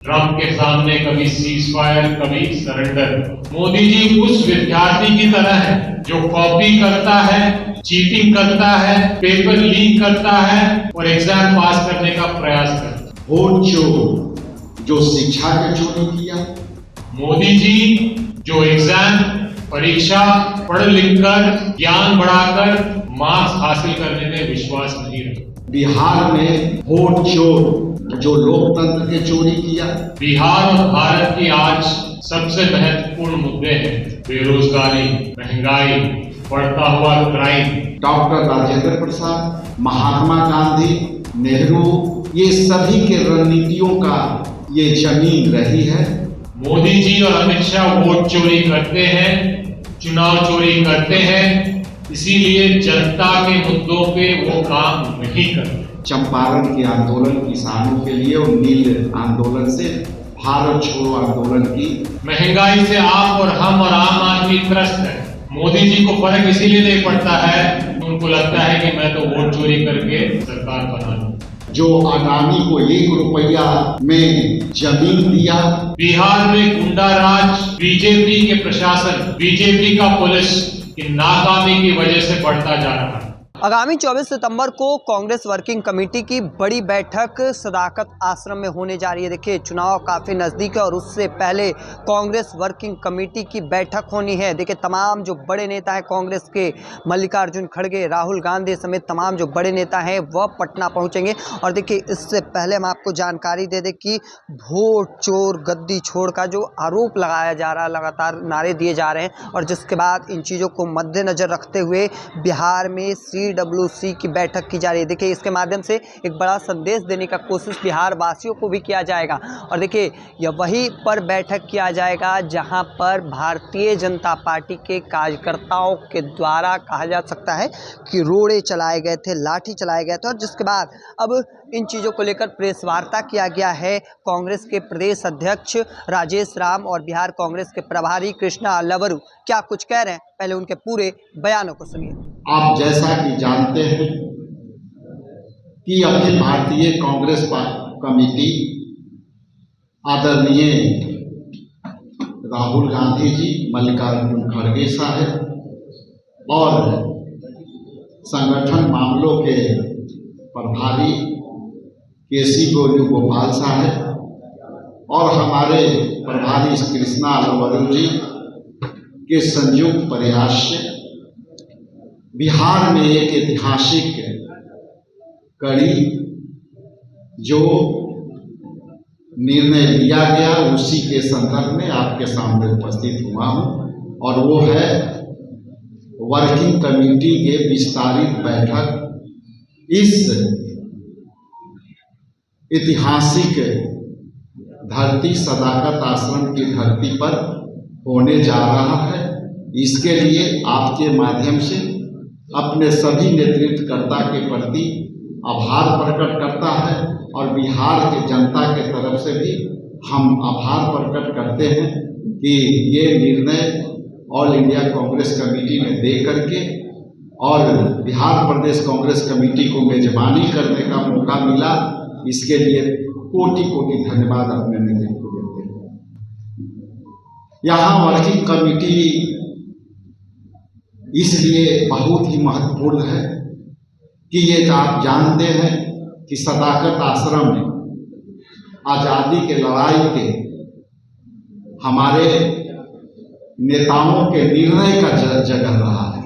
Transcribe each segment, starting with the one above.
Trump के सामने कभी सीज फायर, कभी सरेंडर। मोदी जी उस विद्यार्थी की तरह है जो कॉपी करता है, चीटिंग करता है, पेपर लीक करता है और एग्जाम पास करने का प्रयास करता है। वोट चोर जो शिक्षा की चोरी किया। मोदी जी जो एग्जाम, परीक्षा पढ़ लिख कर, ज्ञान बढ़ाकर मार्क्स हासिल करने में विश्वास नहीं रखते। बिहार में वोट चोर जो लोकतंत्र के चोरी किया। बिहार और भारत की आज सबसे महत्वपूर्ण मुद्दे हैं बेरोजगारी, महंगाई, बढ़ता हुआ क्राइम। डॉक्टर राजेंद्र प्रसाद, महात्मा गांधी, नेहरू, ये सभी के रणनीतियों का ये जमीन रही है। मोदी जी और अमित शाह वोट चोरी करते हैं, चुनाव चोरी करते हैं, इसीलिए जनता के मुद्दों पे वो काम नहीं करते। चंपारण के आंदोलन किसानों के लिए और नील आंदोलन से भारत छोड़ो आंदोलन की। महंगाई से आप और हम और आम आदमी त्रस्त है। मोदी जी को फर्क इसीलिए नहीं पड़ता है, उनको लगता है कि मैं तो वोट चोरी करके सरकार बना लूं। जो अडानी को 1 रुपया में जमीन दिया। बिहार में गुंडा राज, बीजेपी के प्रशासन, बीजेपी का पुलिस की नाकामी की वजह से बढ़ता जा रहा है। आगामी 24 सितंबर को कांग्रेस वर्किंग कमेटी की बड़ी बैठक सदाकत आश्रम में होने जा रही है। देखिए, चुनाव काफ़ी नज़दीक है और उससे पहले कांग्रेस वर्किंग कमेटी की बैठक होनी है। देखिए, तमाम जो बड़े नेता हैं कांग्रेस के, मल्लिकार्जुन खड़गे, राहुल गांधी समेत तमाम जो बड़े नेता हैं वह पटना पहुंचेंगे। और देखिए, इससे पहले हम आपको जानकारी दे दें कि वोट चोर गद्दी छोड़ का जो आरोप लगाया जा रहा है, लगातार नारे दिए जा रहे हैं और जिसके बाद इन चीज़ों को मद्देनज़र रखते हुए बिहार में CWC की बैठक की जा रही है। देखिए, इसके माध्यम से एक बड़ा संदेश देने का कोशिश बिहार वासियों को भी किया जाएगा। और देखिए, यह वहीं पर बैठक किया जाएगा जहां पर भारतीय जनता पार्टी के कार्यकर्ताओं के द्वारा कहा जा सकता है कि रोड़े चलाए गए थे, लाठी चलाए गए थे और जिसके बाद अब इन चीज़ों को लेकर प्रेस वार्ता किया गया है। कांग्रेस के प्रदेश अध्यक्ष राजेश राम और बिहार कांग्रेस के प्रभारी कृष्णा अल्लावरू क्या कुछ कह रहे हैं, पहले उनके पूरे बयानों को सुनिए। आप जैसा कि जानते हैं कि अखिल भारतीय कांग्रेस कमेटी आदरणीय राहुल गांधी जी, मल्लिकार्जुन खड़गे साहब और संगठन मामलों के प्रभारी केसी वेणुगोपाल साहब और हमारे प्रभारी कृष्णा अल्लावरू जी के संयुक्त प्रयास से बिहार में एक ऐतिहासिक कड़ी जो निर्णय लिया गया उसी के संदर्भ में आपके सामने उपस्थित हुआ हूं और वो है वर्किंग कमेटी के विस्तारित बैठक इस ऐतिहासिक धरती सदाकत आश्रम की धरती पर होने जा रहा है। इसके लिए आपके माध्यम से अपने सभी नेतृत्वकर्ता के प्रति आभार प्रकट करता है और बिहार के जनता के तरफ से भी हम आभार प्रकट करते हैं कि ये निर्णय ऑल इंडिया कांग्रेस कमेटी ने दे करके और बिहार प्रदेश कांग्रेस कमेटी को मेजबानी करने का मौका मिला। इसके लिए कोटि कोटि धन्यवाद अपने नेतृत्व को देते हैं। यहाँ वर्किंग कमेटी इसलिए बहुत ही महत्वपूर्ण है कि ये आप जानते हैं कि सदाकत आश्रम में आज़ादी के लड़ाई के हमारे नेताओं के निर्णय का जगह रहा है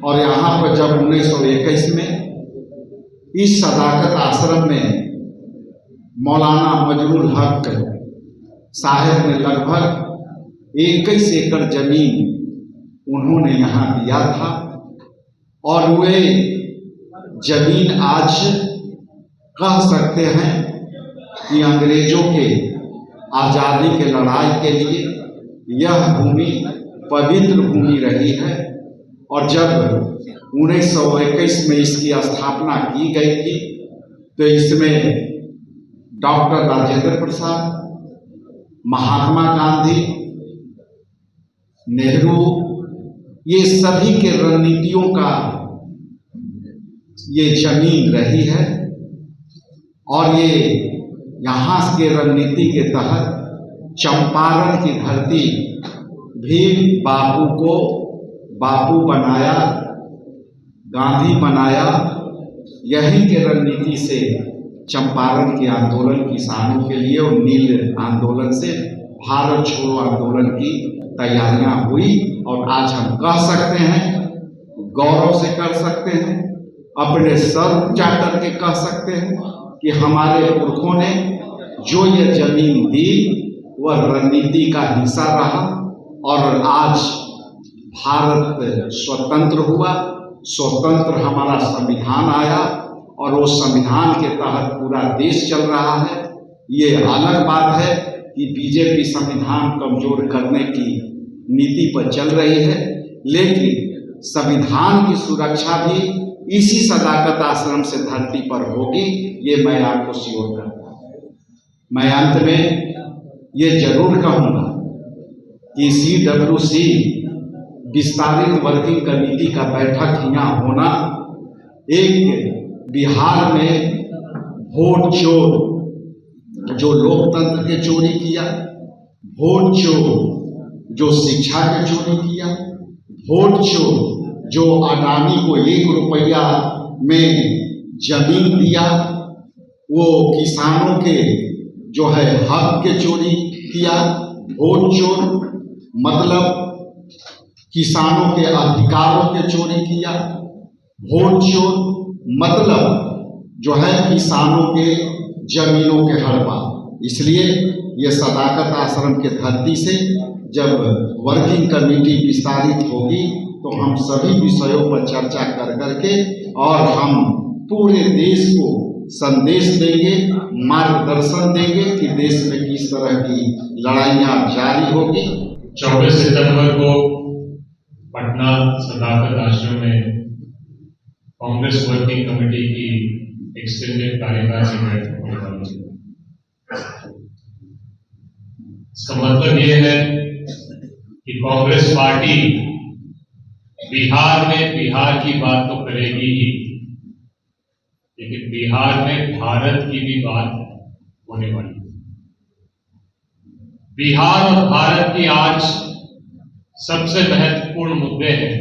और यहाँ पर जब 1921 में इस सदाकत आश्रम में मौलाना मजरूल हक साहब ने लगभग 21 एकड़ जमीन उन्होंने यहाँ दिया था और वे जमीन आज कह सकते हैं कि अंग्रेजों के आज़ादी के लड़ाई के लिए यह भूमि पवित्र भूमि रही है। और जब 1921 में इसकी स्थापना की गई थी तो इसमें डॉक्टर राजेंद्र प्रसाद, महात्मा गांधी, नेहरू, ये सभी के रणनीतियों का ये जमीन रही है और ये यहाँ के रणनीति के तहत चंपारण की धरती भी बापू को बापू बनाया, गांधी बनाया। यही के रणनीति से चंपारण के आंदोलन किसानों के लिए और नील आंदोलन से भारत छोड़ो आंदोलन की तैयारियां हुई। और आज हम कह सकते हैं, गौरव से कर सकते हैं, अपने सर ऊंचा करके कह सकते हैं कि हमारे पुरखों ने जो ये जमीन दी वह रणनीति का हिस्सा रहा। और आज भारत स्वतंत्र हुआ, स्वतंत्र हमारा संविधान आया और वो संविधान के तहत पूरा देश चल रहा है। ये अलग बात है कि बीजेपी संविधान कमजोर करने की नीति पर चल रही है, लेकिन संविधान की सुरक्षा भी इसी सदाकत आश्रम से धरती पर होगी, ये मैं आपको श्योर करता हूं। मैं अंत में ये जरूर कहूंगा कि CWC विस्तारित वर्किंग कमेटी का बैठक यहाँ होना एक बिहार में वोट चोर जो लोकतंत्र के चोरी किया, वोट चोर जो शिक्षा के चोरी किया, वोट चोर जो अडानी को 1 रुपया में जमीन दिया, वो किसानों के जो है हक के चोरी किया। वोट चोर मतलब किसानों के अधिकारों के चोरी किया। वोट चोर मतलब जो है किसानों के जमीनों के हड़पा। इसलिए ये सदाकत आश्रम के धरती से जब वर्किंग कमेटी विस्तारित होगी तो हम सभी विषयों पर चर्चा कर करके और हम पूरे देश को संदेश देंगे, मार्गदर्शन देंगे कि देश में किस तरह की लड़ाइयां जारी होगी। 24 सितंबर को पटना सदाकत आश्रम में कांग्रेस वर्किंग कमेटी की एक्सटेंडेड कार्यकारिणी बैठक होने वाली है। इसका मतलब ये है कि कांग्रेस पार्टी बिहार में बिहार की बात तो करेगी ही, लेकिन बिहार में भारत की भी बात होने वाली है। बिहार और भारत की आज सबसे महत्वपूर्ण मुद्दे हैं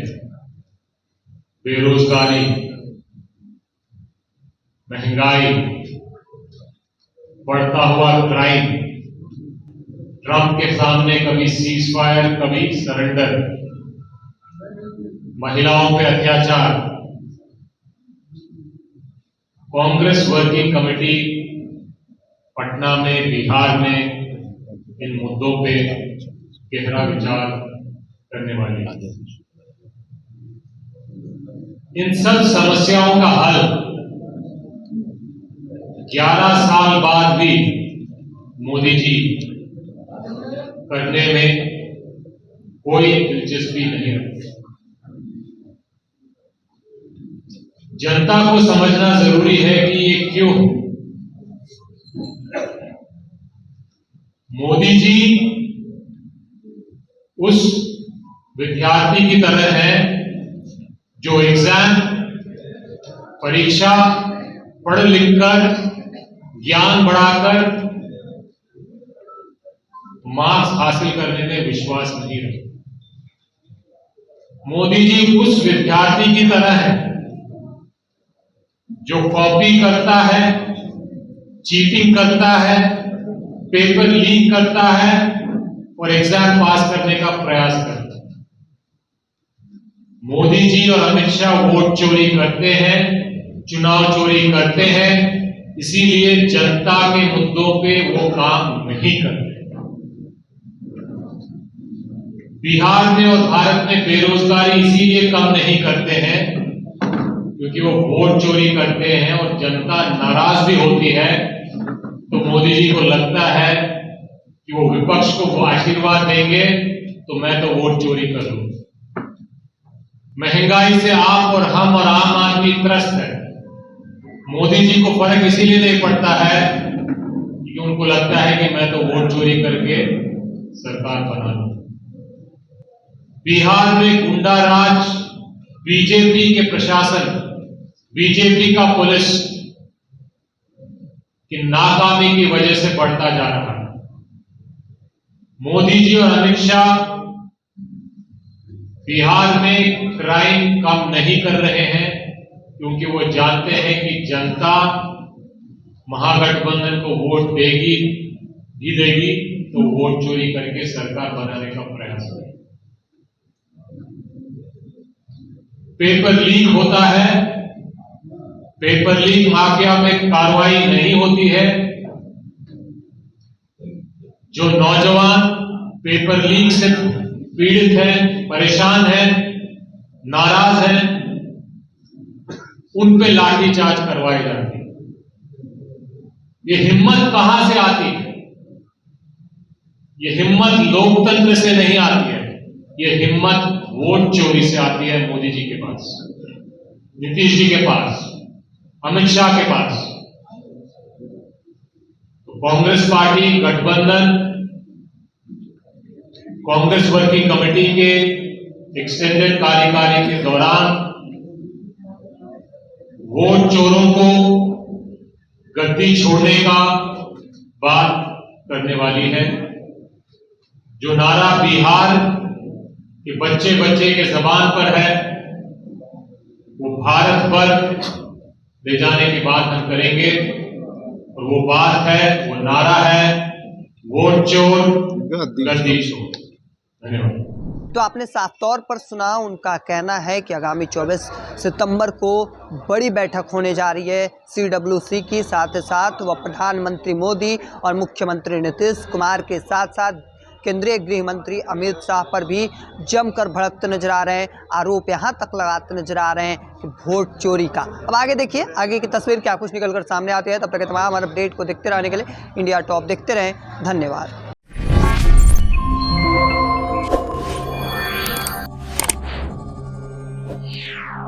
बेरोजगारी, महंगाई, बढ़ता हुआ क्राइम, ट्रंप के सामने कभी सीज फायर कभी सरेंडर, महिलाओं पे अत्याचार। कांग्रेस वर्किंग कमेटी पटना में बिहार में इन मुद्दों पे गहरा विचार करने वाली है। इन सब समस्याओं का हल 11 साल बाद भी मोदी जी करने में कोई दिलचस्पी नहीं रखते। जनता को समझना जरूरी है कि ये क्यों। मोदी जी उस विद्यार्थी की तरह है जो एग्जाम परीक्षा पढ़ लिखकर ज्ञान बढ़ाकर मार्क्स हासिल करने में विश्वास नहीं रखता। मोदी जी उस विद्यार्थी की तरह है जो कॉपी करता है, चीटिंग करता है, पेपर लीक करता है और एग्जाम पास करने का प्रयास करता है। मोदी जी और अमित शाह वोट चोरी करते हैं, चुनाव चोरी करते हैं, इसीलिए जनता के मुद्दों पे वो काम नहीं करते। बिहार में और भारत में बेरोजगारी इसीलिए कम नहीं करते हैं क्योंकि वो वोट चोरी करते हैं और जनता नाराज भी होती है, तो मोदी जी को लगता है कि वो विपक्ष को वो आशीर्वाद देंगे तो मैं तो वोट चोरी कर लूं। महंगाई से आप और हम और आम आदमी त्रस्त है। मोदी जी को फर्क इसीलिए नहीं पड़ता है कि उनको लगता है कि मैं तो वोट चोरी करके सरकार बना लूं। बिहार में गुंडा राज, बीजेपी के प्रशासन, बीजेपी का पुलिस कि नाकामी की वजह से बढ़ता जा रहा है। मोदी जी और अमित शाह बिहार में क्राइम कम नहीं कर रहे हैं, क्योंकि वो जानते हैं कि जनता महागठबंधन को वोट देगी ही देगी, तो वोट चोरी करके सरकार बनाने का प्रयास करें। पेपर लीक होता है, पेपर लीक माफिया में कार्रवाई नहीं होती है। जो नौजवान पेपर लीक से पीड़ित हैं, परेशान हैं, नाराज हैं, उन पे लाठीचार्ज करवाई जाती है। ये हिम्मत कहां से आती है? ये हिम्मत लोकतंत्र से नहीं आती है, ये हिम्मत वोट चोरी से आती है। मोदी जी के पास, नीतीश जी के पास, अमित शाह के पास। तो कांग्रेस पार्टी गठबंधन, कांग्रेस वर्किंग कमेटी के एक्सटेंडेड कार्यकाल के दौरान वोट चोरों को गद्दी छोड़ने का बात करने वाली है। जो नारा बिहार के बच्चे बच्चे के जबान पर है, वो भारत भर ले जाने की बात हम करेंगे। और वो बात है, वो नारा है, वोट चोर गद्दी छोड़। धन्यवाद। तो आपने साफ तौर पर सुना, उनका कहना है कि आगामी 24 सितंबर को बड़ी बैठक होने जा रही है CWC की। साथ ही साथ वह प्रधानमंत्री मोदी और मुख्यमंत्री नीतीश कुमार के साथ साथ केंद्रीय गृह मंत्री अमित शाह पर भी जमकर भड़कते नजर आ रहे हैं। आरोप यहां तक लगाते नजर आ रहे हैं कि वोट चोरी का। अब आगे देखिए, आगे की तस्वीर क्या कुछ निकलकर सामने आती है। तब तक तमाम अपडेट को देखते रहने के लिए इंडिया टॉप देखते रहें। धन्यवाद। Yeah.